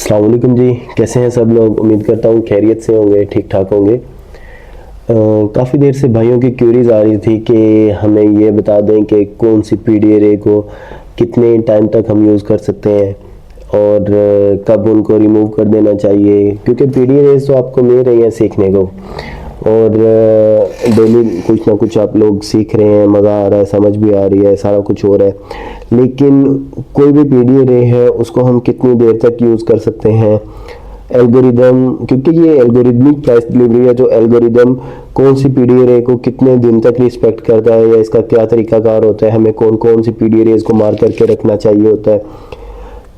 अस्सलाम वालेकुम जी, कैसे हैं सब लोग। उम्मीद करता हूँ खैरियत से होंगे, ठीक ठाक होंगे। काफ़ी देर से भाइयों की क्यूरीज आ रही थी कि हमें ये बता दें कि कौन सी पीडीए रे को कितने टाइम तक हम यूज़ कर सकते हैं और कब उनको रिमूव कर देना चाहिए, क्योंकि पीडीए रेज तो आपको मिल रही हैं सीखने को और डेली कुछ ना कुछ आप लोग सीख रहे हैं, मज़ा आ रहा है, समझ भी आ रही है, सारा कुछ हो रहा है। लेकिन कोई भी पीडीए रे है उसको हम कितनी देर तक यूज़ कर सकते हैं, एल्गोरिदम, क्योंकि ये एल्गोरिदमिक प्राइस डिलीवरी है, जो एल्गोरिदम कौन सी पीडीए रे को कितने दिन तक रिस्पेक्ट करता है या इसका क्या तरीकाकार होता है, हमें कौन कौन सी पीडीए रेज को मार करके रखना चाहिए होता है।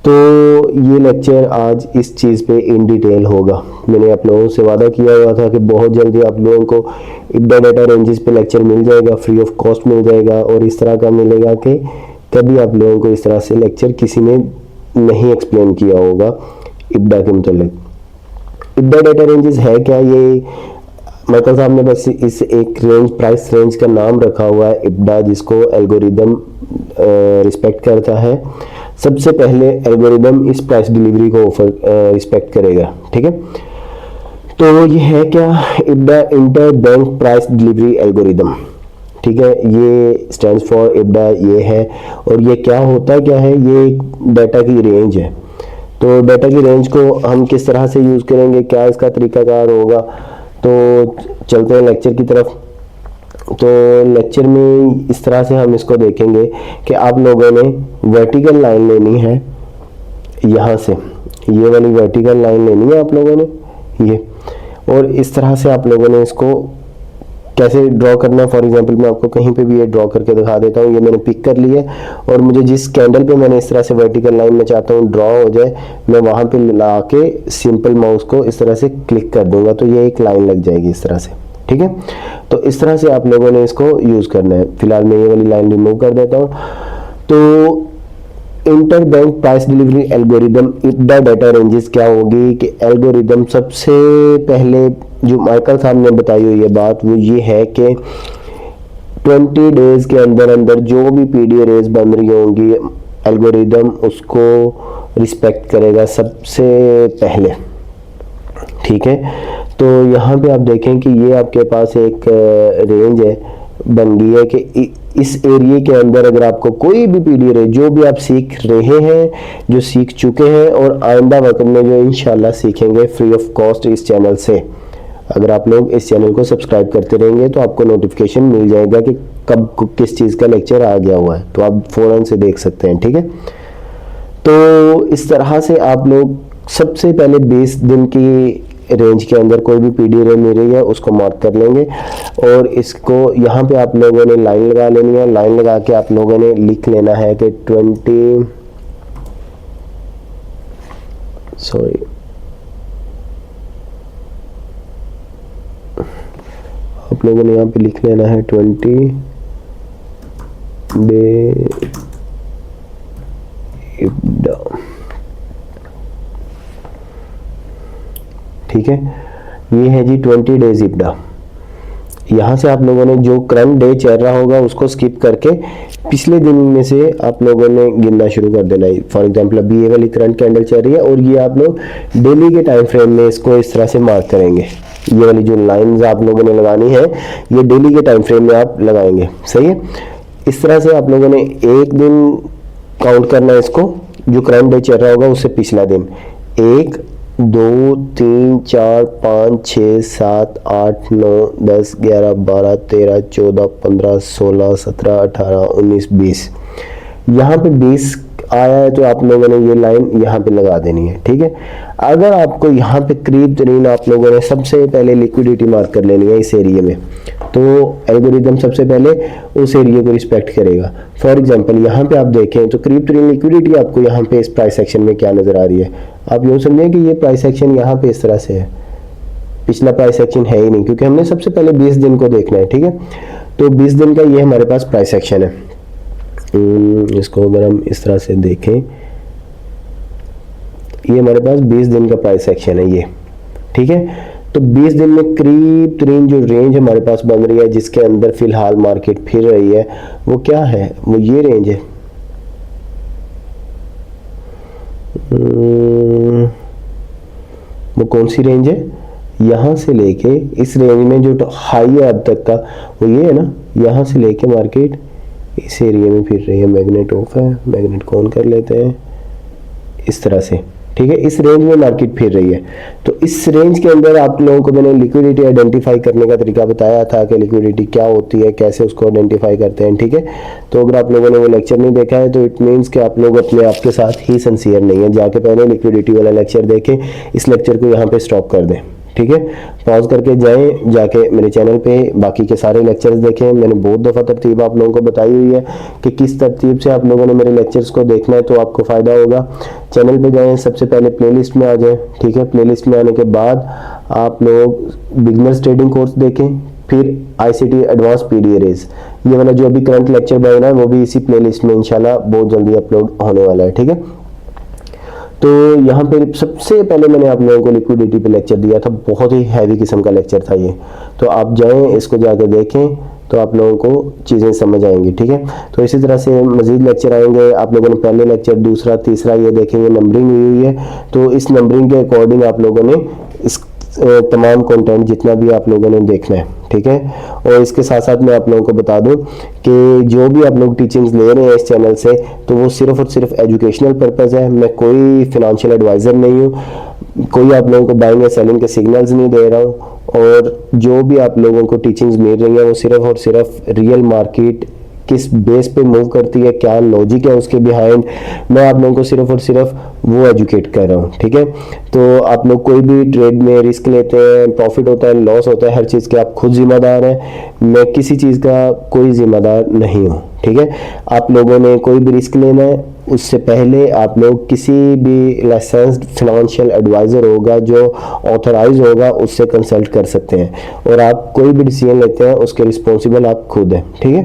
तो ये लेक्चर आज इस चीज़ पे इन डिटेल होगा। मैंने आप लोगों से वादा किया हुआ था कि बहुत जल्दी आप लोगों को इब्डा डाटा रेंजेस पे लेक्चर मिल जाएगा, फ्री ऑफ कॉस्ट मिल जाएगा और इस तरह का मिलेगा कि कभी आप लोगों को इस तरह से लेक्चर किसी ने नहीं एक्सप्लेन किया होगा इब्डा के मतलब। इब्डा डाटा रेंजेस है क्या? ये माइकल साहब ने बस इस एक रेंज, प्राइस रेंज का नाम रखा हुआ है इब्डा, जिसको एल्गोरिदम रिस्पेक्ट करता है। सबसे पहले एल्गोरिदम इस प्राइस डिलीवरी को ऑफर रिस्पेक्ट करेगा, ठीक है। तो ये है क्या? इब्डा inter bank price delivery algorithm, ठीक है। ये स्टैंड्स फॉर इब्डा, ये है। और ये क्या होता है, क्या है, ये एक डाटा की रेंज है। तो डाटा की रेंज को हम किस तरह से यूज़ करेंगे, क्या इसका तरीकाकार होगा, तो चलते हैं लेक्चर की तरफ। तो लेक्चर में इस तरह से हम इसको देखेंगे कि आप लोगों ने वर्टिकल लाइन लेनी है, यहाँ से ये वाली वर्टिकल लाइन लेनी है आप लोगों ने ये, और इस तरह से आप लोगों ने इसको कैसे ड्रॉ करना है। फॉर एग्जांपल मैं आपको कहीं पे भी ये ड्रॉ करके दिखा देता हूँ। ये मैंने पिक कर लिया और मुझे जिस कैंडल पे मैंने इस तरह से वर्टिकल लाइन में चाहता हूँ ड्रॉ हो जाए, मैं वहाँ पे ला के सिंपल माउस को इस तरह से क्लिक कर दूंगा तो ये एक लाइन लग जाएगी इस तरह से, ठीक है। तो इस तरह से आप लोगों ने इसको यूज़ करना है। फिलहाल मैं ये वाली लाइन रिमूव कर देता हूँ। तो inter bank price delivery algorithm इब्डा डाटा रेंजेस क्या होगी कि एल्गोरिदम सबसे पहले जो माइकल साहब ने बताई हुई है बात, वो ये है कि 20 डेज के अंदर अंदर जो भी पीडीए रेज बन रही होंगी, एल्गोरिदम उसको रिस्पेक्ट करेगा सबसे पहले, ठीक है। तो यहाँ पे आप देखें कि ये आपके पास एक रेंज है, बन गई है कि इस एरिया के अंदर अगर आपको कोई भी पीडीए रे, जो भी आप सीख रहे हैं, जो सीख चुके हैं और आइंदा वक्त में जो इंशाल्लाह सीखेंगे फ्री ऑफ कॉस्ट इस चैनल से, अगर आप लोग इस चैनल को सब्सक्राइब करते रहेंगे तो आपको नोटिफिकेशन मिल जाएगा कि कब किस चीज़ का लेक्चर आ गया हुआ है, तो आप फ़ौरन से देख सकते हैं, ठीक है। तो इस तरह से आप लोग सबसे पहले 20 दिन की रेंज के अंदर कोई भी पीडीए रे मिल रही है उसको मार्क कर लेंगे और इसको यहाँ पे आप लोगों ने लाइन लगा लेनी है। लाइन लगा के आप लोगों ने लिख लेना है कि 20, सॉरी, आप लोगों ने यहाँ पे लिख लेना है 20 डे इब्डा, ठीक है। ये है जी 20 डेज इब्डा। यहाँ से आप लोगों ने जो करंट डे चल रहा होगा उसको स्किप करके पिछले दिन में से आप लोगों ने गिनना शुरू कर देना है। फॉर एग्जांपल अभी ये वाली करंट कैंडल चल रही है और ये आप लोग डेली के टाइम फ्रेम में इसको इस तरह से मार्क करेंगे। ये वाली जो लाइंस आप लोगों ने लगानी है ये डेली के टाइम फ्रेम में आप लगाएंगे, सही है। इस तरह से आप लोगों ने एक दिन काउंट करना है इसको, जो करंट डे चल रहा होगा उससे पिछला दिन। 1 2 3 4 5 6 7 8 9 10 11 12 13 14 15 16 17 18 19 20। यहाँ पे 20 आया है तो आप लोगों ने ये लाइन यहाँ पे लगा देनी है, ठीक है। अगर आपको यहाँ पे करीब तरीन आप लोगों ने सबसे पहले लिक्विडिटी मार्क कर लेनी है इस एरिया में, तो एल्गोरिदम सबसे पहले उस एरिया को रिस्पेक्ट करेगा। फॉर एग्जांपल यहाँ पे आप देखें तो करीब तरीन लिक्विडिटी आपको यहाँ पे इस प्राइस सेक्शन में क्या नज़र आ रही है। आप यूँ समझें कि ये प्राइस सेक्शन यहाँ पे इस तरह से है, पिछला प्राइस सेक्शन है ही नहीं, क्योंकि हमने सबसे पहले 20 दिन को देखना है, ठीक है। तो 20 दिन का ये हमारे पास प्राइस सेक्शन है। इसको अगर हम इस तरह से देखें, ये हमारे पास 20 दिन का प्राइस सेक्शन है ये, ठीक है। तो 20 दिन में करीब तरीन जो रेंज हमारे पास बन रही है जिसके अंदर फिलहाल मार्केट फिर रही है वो क्या है, वो ये रेंज है। वो कौन सी रेंज है, यहाँ से लेके इस रेंज में जो हाई है अब तक का वो ये है ना, यहाँ से लेके मार्केट इस एरिया में फिर रही है। मैग्नेट ऑफ है, मैग्नेट को ऑन कर लेते हैं इस तरह से, ठीक है। इस रेंज में मार्केट फिर रही है। तो इस रेंज के अंदर आप लोगों को मैंने लिक्विडिटी आइडेंटिफाई करने का तरीका बताया था कि लिक्विडिटी क्या होती है, कैसे उसको आइडेंटिफाई करते हैं, ठीक है। तो अगर आप लोगों ने वो लेक्चर नहीं देखा है तो इट मीन्स कि आप लोग अपने आप के साथ ही सिंसियर नहीं है। जाके पहले लिक्विडिटी वाला लेक्चर देखें, इस लेक्चर को यहाँ पे स्टॉप कर दें, ठीक है। पॉज करके जाएं, जाके मेरे चैनल पे बाकी के सारे लेक्चर्स देखें। मैंने बहुत दफ़ा तरतीब आप लोगों को बताई हुई है कि किस तरतीब से आप लोगों ने मेरे लेक्चर्स को देखना है, तो आपको फ़ायदा होगा। चैनल पे जाएं, सबसे पहले प्लेलिस्ट में आ जाएं, ठीक है। प्लेलिस्ट में आने के बाद आप लोग बिगनर्स ट्रेडिंग कोर्स देखें, फिर ICT एडवांस PD अरेज, ये वाला जो अभी करंट लेक्चर बन रहा है वो भी इसी प्लेलिस्ट में इंशाल्लाह बहुत जल्दी अपलोड होने वाला है, ठीक है। तो यहाँ पे सबसे पहले मैंने आप लोगों को लिक्विडिटी पे लेक्चर दिया था, बहुत ही हैवी किस्म का लेक्चर था ये। तो आप जाएं, इसको जाके देखें तो आप लोगों को चीज़ें समझ आएंगी, ठीक है। तो इसी तरह से मज़ीद लेक्चर आएंगे। आप लोगों ने पहले लेक्चर, दूसरा, तीसरा ये देखेंगे, नंबरिंग हुई है। तो इस नंबरिंग के अकॉर्डिंग आप लोगों ने इस तमाम कंटेंट जितना भी आप लोगों ने देखना है, ठीक है। और इसके साथ साथ मैं आप लोगों को बता दूं कि जो भी आप लोग टीचिंग्स ले रहे हैं इस चैनल से, तो वो सिर्फ और सिर्फ एजुकेशनल पर्पस है। मैं कोई फिनेंशियल एडवाइज़र नहीं हूँ, कोई आप लोगों को बाइंग या सेलिंग के सिग्नल्स नहीं दे रहा हूँ। और जो भी आप लोगों को टीचिंग्स मिल रही है वो सिर्फ और सिर्फ रियल मार्केट किस बेस पे मूव करती है, क्या लॉजिक है उसके बिहाइंड, मैं आप लोगों को सिर्फ और सिर्फ वो एजुकेट कर रहा हूँ, ठीक है। तो आप लोग कोई भी ट्रेड में रिस्क लेते हैं, प्रॉफिट होता है, लॉस होता है, हर चीज़ के आप खुद जिम्मेदार हैं। मैं किसी चीज़ का कोई जिम्मेदार नहीं हूँ, ठीक है। आप लोगों ने कोई भी रिस्क लेना है उससे पहले आप लोग किसी भी लाइसेंस्ड फाइनेंशियल एडवाइज़र होगा जो ऑथराइज होगा उससे कंसल्ट कर सकते हैं। और आप कोई भी डिसीजन लेते हैं उसके रिस्पॉन्सिबल आप खुद हैं, ठीक है।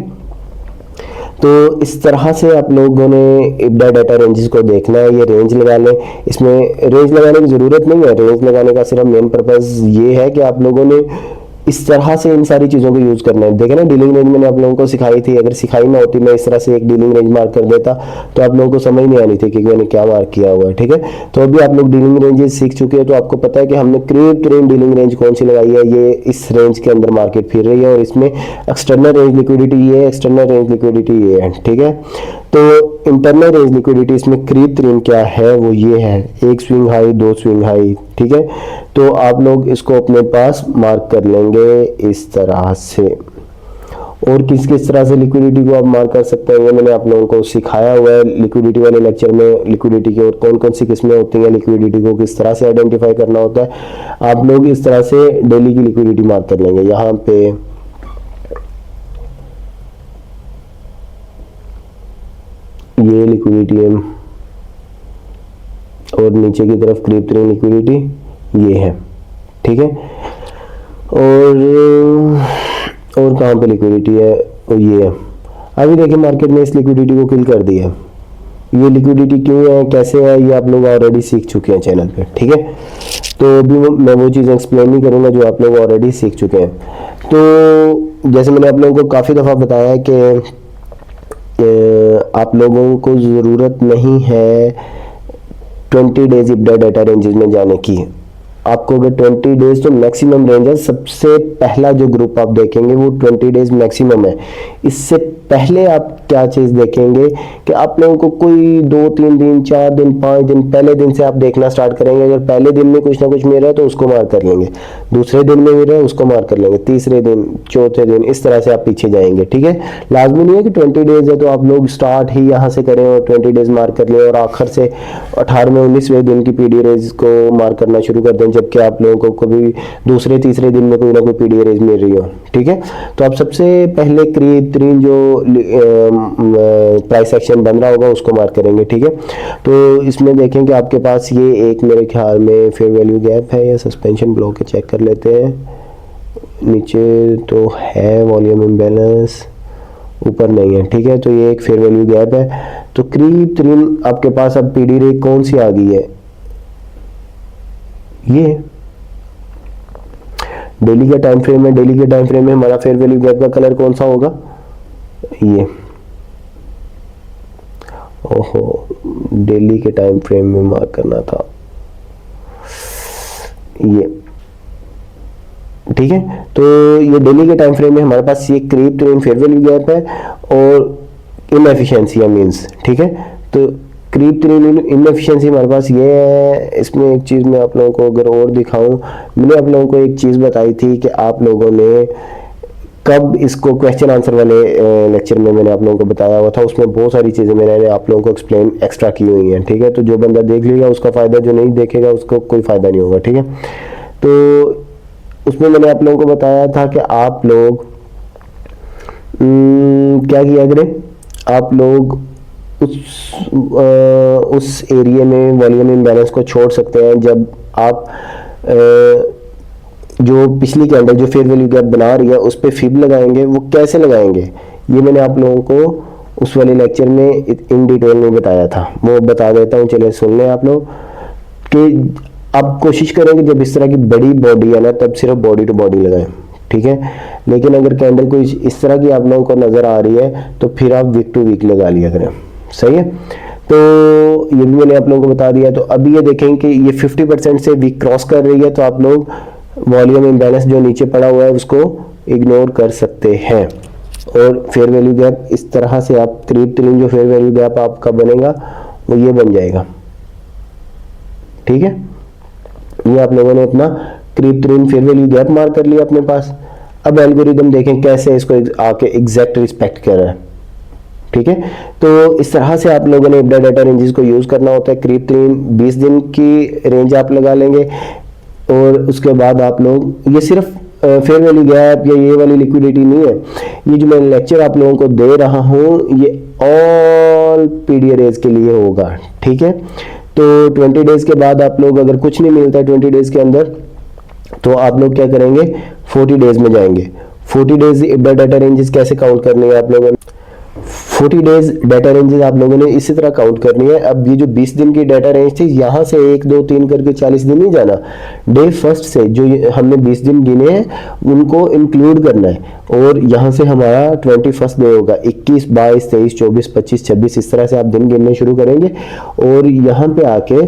तो इस तरह से आप लोगों ने इब्डा डाटा रेंजेस को देखना है। ये रेंज लगा लें, इसमें रेंज लगाने की ज़रूरत नहीं है। रेंज लगाने का सिर्फ मेन पर्पज़ ये है कि आप लोगों ने इस तरह से इन सारी चीज़ों को यूज़ करना है। देखें ना, डीलिंग रेंज मैंने आप लोगों को सिखाई थी। अगर सिखाई ना होती, मैं इस तरह से एक डीलिंग रेंज मार्क कर देता तो आप लोगों को समझ नहीं आनी थी कि मैंने क्या मार्क किया हुआ है, ठीक है। तो अभी आप लोग डीलिंग रेंजेस सीख चुके हैं, तो आपको पता है कि हमने करीब करीब डीलिंग रेंज कौन सी लगाई है। ये इस रेंज के अंदर मार्केट फिर रही है और इसमें एक्सटर्नल रेंज लिक्विडिटी ये है, एक्सटर्नल रेंज लिक्विडिटी ये है, ठीक है। तो इंटरनल रेंज लिक्विडिटी इसमें करीब तरीन क्या है वो ये है, एक स्विंग हाई, दो स्विंग हाई, ठीक है। तो आप लोग इसको अपने पास मार्क कर लेंगे इस तरह से। और किस किस तरह से लिक्विडिटी को आप मार्क कर सकते हैं ये मैंने आप लोगों को सिखाया हुआ है लिक्विडिटी वाले लेक्चर में। लिक्विडिटी की और कौन कौन सी किस्में होती हैं, लिक्विडिटी को किस तरह से आइडेंटिफाई करना होता है। आप लोग इस तरह से डेली की लिक्विडिटी मार्क कर लेंगे। यहाँ पे ये लिक्विडिटी है और नीचे की तरफ करीब तरीन लिक्विडिटी ये है, ठीक है। और कहाँ पे लिक्विडिटी है, और ये है। अभी देखिए मार्केट ने इस लिक्विडिटी को किल कर दिया। ये लिक्विडिटी क्यों है, कैसे है, ये आप लोग ऑलरेडी सीख चुके हैं चैनल पे, ठीक है। तो अभी मैं वो चीज़ एक्सप्लेन नहीं करूँगा जो आप लोग ऑलरेडी सीख चुके हैं। तो जैसे मैंने आप लोगों को काफ़ी दफ़ा बताया है कि आप लोगों को ज़रूरत नहीं है 20 डेज इब्डा डाटा रेंजेस में जाने की। आपको अगर 20 डेज तो मैक्सिमम रेंज है। सबसे पहला जो ग्रुप आप देखेंगे वो 20 डेज मैक्सिमम है। इससे पहले आप क्या चीज़ देखेंगे कि आप लोगों को कोई 2-3 दिन, 4 दिन, 5 दिन पहले दिन से आप देखना स्टार्ट करेंगे। अगर पहले दिन में कुछ ना कुछ मिल रहा है तो उसको मार्क कर लेंगे, दूसरे दिन में मिल रहा है उसको मार्क कर लेंगे, तीसरे दिन, चौथे दिन, इस तरह से आप पीछे जाएंगे, ठीक है। लाजमी नहीं है कि 20 डेज है तो आप लोग स्टार्ट ही यहाँ से करें और 20 डेज मार्क कर लें और आखिर से 18वें-19वें दिन की पीडी रेंज को मार्क करना शुरू कर दें, जबकि आप लोगों को कभी दूसरे तीसरे दिन में कोई ना कोई पीडी रेंज मिल रही हो, ठीक है। तो आप सबसे पहले करीब तरीन जो प्राइस एक्शन बन रहा होगा उसको मार्क करेंगे, ठीक है। तो इसमें देखें कि आपके पास ये एक मेरे ख्याल में फेयर वैल्यू गैप है या सस्पेंशन ब्लॉक है, चेक कर लेते हैं। नीचे तो है वॉल्यूम इम्बैलेंस, ऊपर नहीं है, ठीक है। तो ये एक फेयर वैल्यू गैप है। तो करीब तरीन आपके पास अब पीडी रेट कौन सी आ गई है, ये डेली का टाइम फ्रेम है। डेली के टाइम फ्रेम में हमारा फेयर वैल्यू गैप का कलर कौन सा होगा, ये। ओहो, डेली के टाइम फ्रेम में मार्क करना था। ठीक है। तो ये डेली के टाइम फ्रेम में हमारे पास ये क्रीप ट्रेन फेयर वैल्यू गैप है और इनएफिशिएंसी मींस, ठीक है। तो क्रीप ट्रेन इनएफिशिएंसी हमारे पास ये है। इसमें एक चीज़ मैं आप लोगों को अगर और दिखाऊं, मैंने आप लोगों को एक चीज़ बताई थी कि आप लोगों ने कब इसको क्वेश्चन आंसर वाले लेक्चर में मैंने आप लोगों को बताया हुआ था, उसमें बहुत सारी चीज़ें मैंने आप लोगों को एक्सप्लेन एक्स्ट्रा की हुई हैं, ठीक है। तो जो बंदा देख लेगा उसका फ़ायदा, जो नहीं देखेगा उसको कोई फ़ायदा नहीं होगा, ठीक है। तो उसमें मैंने आप लोगों को बताया था कि आप लोग क्या किया करें, आप लोग उस एरिया में वॉल्यूम इम्बैलेंस को छोड़ सकते हैं जब आप जो पिछली कैंडल जो फेयर वैल्यू गैप बना रही है उस पर फिब लगाएंगे। वो कैसे लगाएंगे ये मैंने आप लोगों को उस वाले लेक्चर में इन डिटेल में बताया था, वो बता देता हूँ, चलिए सुन लें आप लोग। कि आप कोशिश करेंगे जब इस तरह की बड़ी बॉडी है ना तब सिर्फ बॉडी टू बॉडी लगाएं, ठीक है। लेकिन अगर कैंडल कोई इस तरह की आप लोगों को नजर आ रही है तो फिर आप वीक टू वीक लगा लिया करें, सही है। तो ये भी मैंने आप लोगों को बता दिया। तो अभी ये देखें कि ये 50% से वीक क्रॉस कर रही है, तो आप लोग वॉल्यूम इम्बैलेंस जो नीचे पड़ा हुआ है उसको इग्नोर कर सकते हैं और फेयर वैल्यू गैप इस तरह से आप क्रीप ट्रेन जो फेयर वैल्यू गैप आपका बनेगा वो ये बन जाएगा, ठीक है। ये आप लोगों ने अपना क्रीप ट्रेन फेयर वैल्यू गैप मार्क कर लिया अपने पास। अब एल्गोरिदम देखें कैसे इसको आके एग्जैक्ट रिस्पेक्ट कर रहा है, ठीक है। तो इस तरह से आप लोगों ने इब्डा डाटा रेंजेस को यूज करना होता है। क्रीप ट्रेन 20 दिन की रेंज आप लगा लेंगे और उसके बाद आप लोग, ये सिर्फ फेयर वैल्यू गैप या ये वाली लिक्विडिटी नहीं है, ये जो मैं लेक्चर आप लोगों को दे रहा हूं ये ऑल पीडी अरेज के लिए होगा, ठीक है। तो 20 डेज के बाद आप लोग अगर कुछ नहीं मिलता है 20 डेज के अंदर, तो आप लोग क्या करेंगे 40 डेज में जाएंगे। 40 डेज इब्डा डाटा रेंजेस कैसे काउंट करने हैं आप लोगों ने, 40 डेज डाटा रेंजेस आप लोगों ने इसी तरह काउंट करनी है। अब ये जो 20 दिन की डाटा रेंज थी यहाँ से 1 2 3 करके 40 दिन नहीं जाना, डे फर्स्ट से जो हमने 20 दिन गिने हैं उनको इंक्लूड करना है और यहाँ से हमारा 21st डे होगा। 21 22 23 24 25 26 इस तरह से आप दिन गिनने शुरू करेंगे और यहाँ पे आके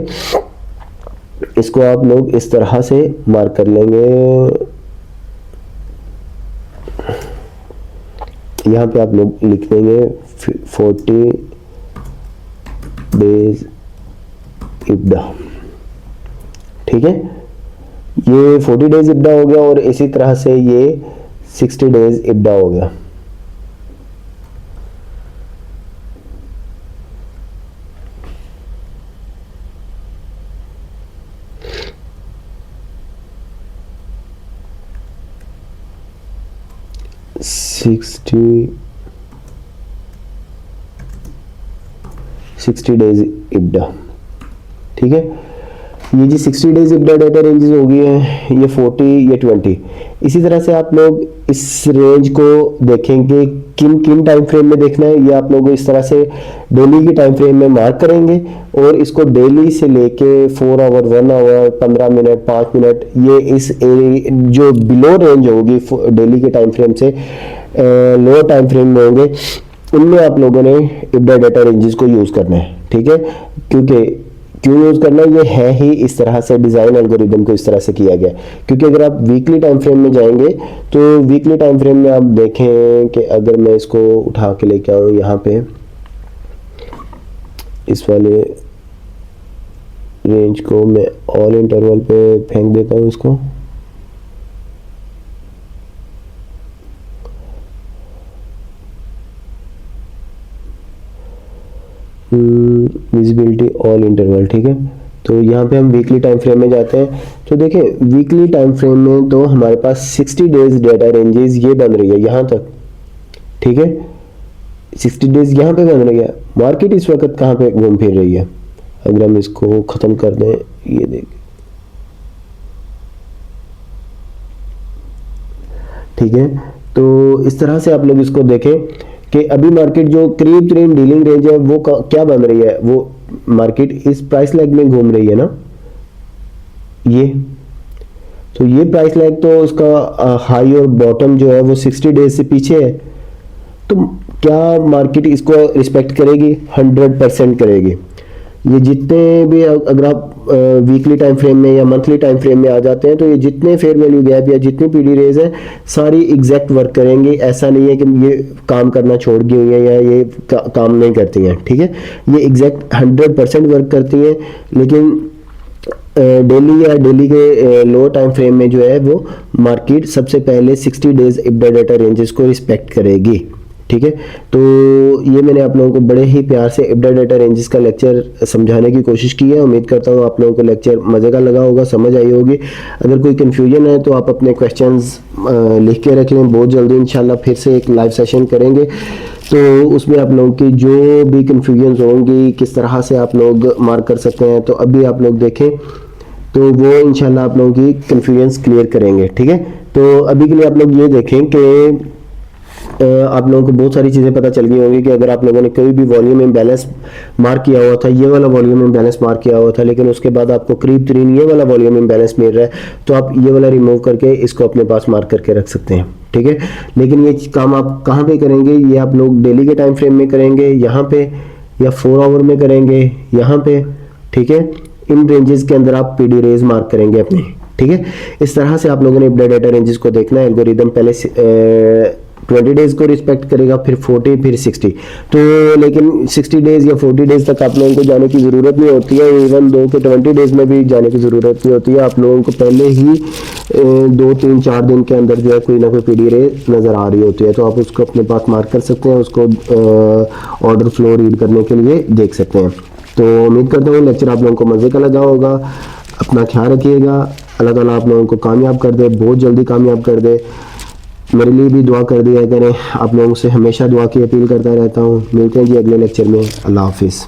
इसको आप लोग इस तरह से मार्क कर लेंगे। यहाँ पे आप लोग लिख देंगे 40 डेज इब्डा, ठीक है। ये 40 डेज इब्डा हो गया और इसी तरह से ये 60 डेज इब्डा हो गया। सिक्सटी डेज इब्डा, ठीक है। ये जी 60 डेज इब्डा डाटा रेंजेस हो गई है, ये 40 ये 20। इसी तरह से आप लोग इस रेंज को देखेंगे किन किन टाइम फ्रेम में देखना है, ये आप लोग इस तरह से डेली के टाइम फ्रेम में मार्क करेंगे और इसको डेली से लेके 4 आवर 1 आवर 15 मिनट 5 मिनट ये इस जो बिलो रेंज होगी डेली के टाइम फ्रेम से लोअर टाइम फ्रेम में होंगे उनमें आप लोगों ने इब्डा डाटा रेंजेस को यूज करना है, ठीक है। क्योंकि क्यों यूज करना है, ये है ही इस तरह से डिजाइन एल्गोरिदम को इस तरह से किया गया। क्योंकि अगर आप वीकली टाइम फ्रेम में जाएंगे तो वीकली टाइम फ्रेम में आप देखें कि अगर मैं इसको उठा के लेके आऊं यहाँ पे इस वाले रेंज को मैं ऑल इंटरवल पे फेंक देता हूँ इसको, विजिबिलिटी ऑल इंटरवल, ठीक है। तो यहाँ पे हम वीकली टाइम फ्रेम में जाते हैं तो देखें वीकली टाइम फ्रेम में तो हमारे पास 60 डेज डाटा रेंजेस ये बन रही है यहाँ तक, ठीक है। 60 डेज यहाँ पे बन रही है। मार्केट इस वक्त कहाँ पे घूम फिर रही है, अगर हम इसको खत्म कर दें, ये देख, ठीक है। तो इस तरह से आप लोग इसको देखें कि अभी मार्केट जो क्रीप ट्रेन डीलिंग रेंज है वो क्या बन रही है, वो मार्केट इस प्राइस लैग में घूम रही है ना, ये तो ये प्राइस लैग तो उसका हाई और बॉटम जो है वो 60 डेज से पीछे है। तो क्या मार्केट इसको रिस्पेक्ट करेगी? 100% करेगी। ये जितने भी अगर आप वीकली टाइम फ्रेम में या मंथली टाइम फ्रेम में आ जाते हैं तो ये जितने फेयर वैल्यू गैप या जितनी पीडी रेज हैं सारी एग्जैक्ट वर्क करेंगी। ऐसा नहीं है कि ये काम करना छोड़ गई हुई हैं या ये काम नहीं करती हैं, ठीक है। ये एग्जैक्ट 100% वर्क करती हैं, लेकिन डेली के लो टाइम फ्रेम में जो है वो मार्केट सबसे पहले 60 डेज इब्डा डाटा रेंजेस को रिस्पेक्ट करेगी, ठीक है। तो ये मैंने आप लोगों को बड़े ही प्यार से इब्डा डाटा रेंजेस का लेक्चर समझाने की कोशिश की है। उम्मीद करता हूँ आप लोगों को लेक्चर मज़े का लगा होगा, समझ आई होगी। अगर कोई कन्फ्यूजन है तो आप अपने क्वेश्चंस लिख के रख लें। बहुत जल्दी इंशाल्लाह फिर से एक लाइव सेशन करेंगे, तो उसमें आप लोगों की जो भी कन्फ्यूजन होंगी किस तरह से आप लोग मार्क कर सकते हैं, तो अभी आप लोग देखें तो वो इंशाल्लाह आप लोगों की कन्फ्यूजन्स क्लियर करेंगे, ठीक है। तो अभी के लिए आप लोग ये देखें कि आप लोगों को बहुत सारी चीज़ें पता चल गई होंगी कि अगर आप लोगों ने कोई भी वॉल्यूम इम्बैलेंस मार्क किया हुआ था, ये वाला वॉल्यूम इम्बैलेंस मार्क किया हुआ था, लेकिन उसके बाद आपको करीब तरीन ये वाला वॉल्यूम इम्बैलेंस मिल रहा है, तो आप ये वाला रिमूव करके इसको अपने पास मार्क करके रख सकते हैं, ठीक है। लेकिन ये काम आप कहाँ पे करेंगे, ये आप लोग डेली के टाइम फ्रेम में करेंगे यहाँ पे, या 4 आवर में करेंगे यहाँ पे, ठीक है। इन रेंजेस के अंदर आप पीडी रेज मार्क करेंगे अपने, ठीक है। इस तरह से आप लोगों ने इब्डा डाटा रेंजेस को देखना है। एल्गोरिदम पहले 20 डेज को रिस्पेक्ट करेगा, फिर 40, फिर 60। तो लेकिन 60 डेज या 40 डेज तक आप लोगों को जाने की ज़रूरत नहीं होती है, इवन 2 के 20 डेज में भी जाने की ज़रूरत नहीं होती है। आप लोगों को पहले ही 2, 3, 4 दिन के अंदर जो है कोई ना कोई पीडी रेज नज़र आ रही होती है, तो आप उसको अपने पास मार्क कर सकते हैं, उसको ऑर्डर फ्लो रीड करने के लिए देख सकते हैं। तो उम्मीद करता हूँ लेक्चर आप लोगों को मज़े का लगा होगा। अपना ख्याल रखिएगा, अल्लाह ताला आप लोगों को कामयाब कर दे, बहुत जल्दी कामयाब कर दे। मेरे लिए भी दुआ कर दिया करें, आप लोगों से हमेशा दुआ की अपील करता रहता हूँ। मिलते हैं जी अगले लेक्चर में। अल्लाह हाफिज़।